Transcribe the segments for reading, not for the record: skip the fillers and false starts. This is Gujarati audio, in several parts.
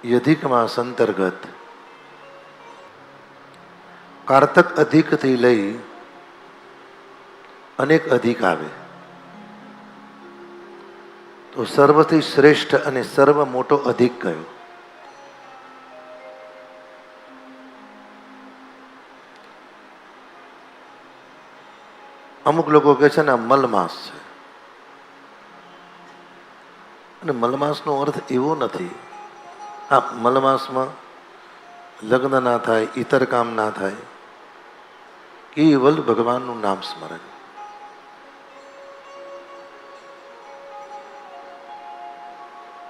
અધિક માસ અંતર્ગત કારતક અધિકથી લઈ અનેક અધિક આવે તો સર્વથી શ્રેષ્ઠ અને સર્વ મોટો અધિક કયો? અમુક લોકો કહે છે ને આ મલમાસ છે, અને મલમાસનો અર્થ એવો નથી. આ મલમાસમાં લગ્ન ના થાય, ઇતર કામ ના થાય, કેવલ ભગવાનનું નામ સ્મરણ.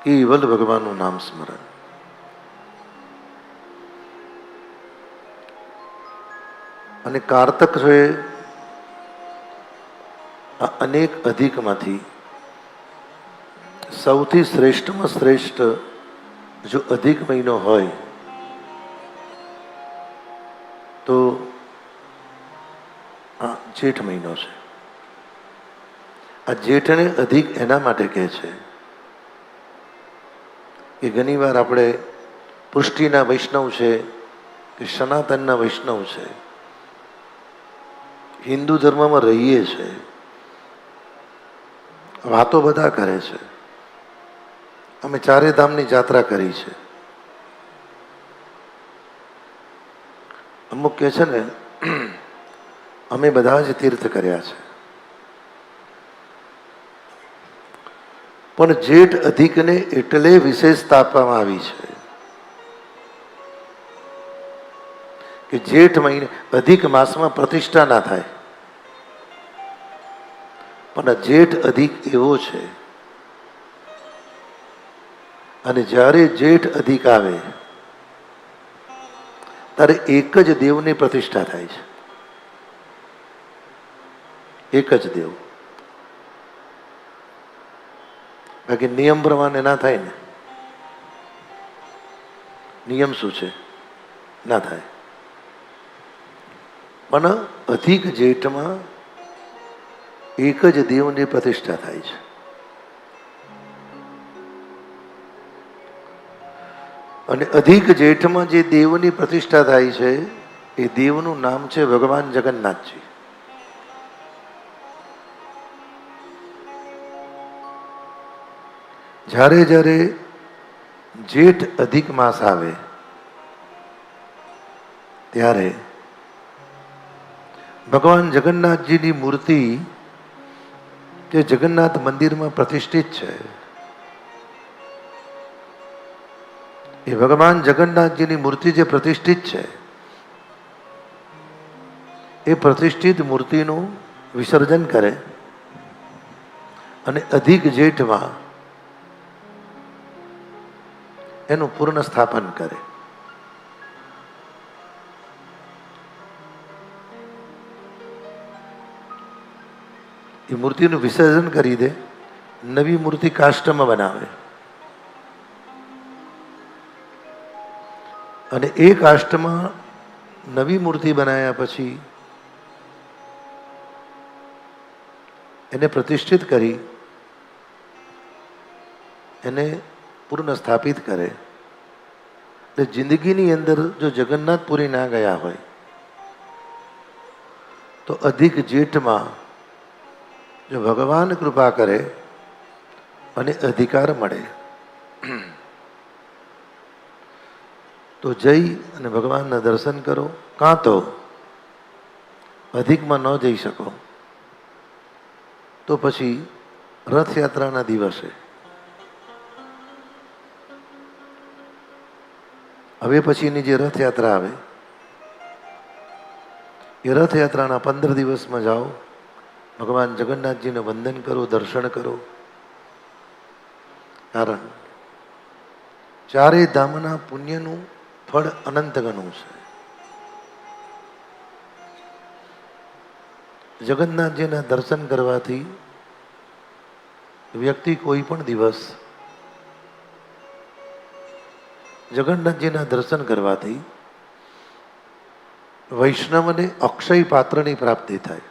કેવલ ભગવાનનું નામ સ્મરણ. અને કારતક છે આ અનેક અધિકમાંથી સૌથી શ્રેષ્ઠમાં શ્રેષ્ઠ જો અધિક મહિનો હોય તો આ જેઠ મહિનો છે. આ જેઠને અધિક એના માટે કહે છે કે ઘણીવાર આપણે પુષ્ટિના વૈષ્ણવ છે કે સનાતનના વૈષ્ણવ છે, હિન્દુ ધર્મમાં રહીએ છે, વાતો બધા કરે છે, અમે ચારે ધામની યાત્રા કરી છે. અમુક કહે છે ને અમે બધા જ તીર્થ કર્યા છે, પણ જેઠ અધિકને એટલે વિશેષતા આપવામાં આવી છે કે જેઠ મહિને અધિક માસમાં પ્રતિષ્ઠા ના થાય, પણ જેઠ અધિક એવો છે અને જ્યારે જેઠ અધિક આવે ત્યારે એક જ દેવની પ્રતિષ્ઠા થાય છે. એક જ દેવ. બાકી નિયમ પ્રમાણે ના થાય ને. નિયમ શું છે? ના થાય. પણ અધિક જેઠમાં એક જ દેવની પ્રતિષ્ઠા થાય છે. અને અધિક જેઠમાં જે દેવની પ્રતિષ્ઠા થાય છે એ દેવનું નામ છે ભગવાન જગન્નાથજી. જ્યારે જ્યારે જેઠ અધિક માસ આવે ત્યારે ભગવાન જગન્નાથજીની મૂર્તિ જે જગન્નાથ મંદિરમાં પ્રતિષ્ઠિત છે, એ ભગવાન જગન્નાથજીની મૂર્તિ જે પ્રતિષ્ઠિત છે એ પ્રતિષ્ઠિત મૂર્તિનું વિસર્જન કરે અને અધિક જેઠમાં એનું પૂર્ણ સ્થાપન કરે. એ મૂર્તિનું વિસર્જન કરી દે, નવી મૂર્તિ કાષ્ટમાં બનાવે અને એ કાષ્ટમાં નવી મૂર્તિ બનાવ્યા પછી એને પ્રતિષ્ઠિત કરી એને પૂર્ણ સ્થાપિત કરે. એટલે જિંદગીની અંદર જો જગન્નાથપુરી ના ગયા હોય તો અધિક જેઠમાં જો ભગવાન કૃપા કરે અને અધિકાર મળે તો જઈ અને ભગવાનના દર્શન કરો. કાં તો અધિકમાં ન જઈ શકો તો પછી રથયાત્રાના દિવસે, હવે પછીની જે રથયાત્રા આવે એ રથયાત્રાના 15 દિવસમાં જાઓ, ભગવાન જગન્નાથજીને વંદન કરો, દર્શન કરો. કારણ ચારે ધામના પુણ્યનું ફળ અનંત ગણું છે. જગન્નાથજીના દર્શન કરવાથી વ્યક્તિ કોઈ પણ દિવસ, જગન્નાથજીના દર્શન કરવાથી વૈષ્ણવને અક્ષય પાત્રની પ્રાપ્તિ થાય.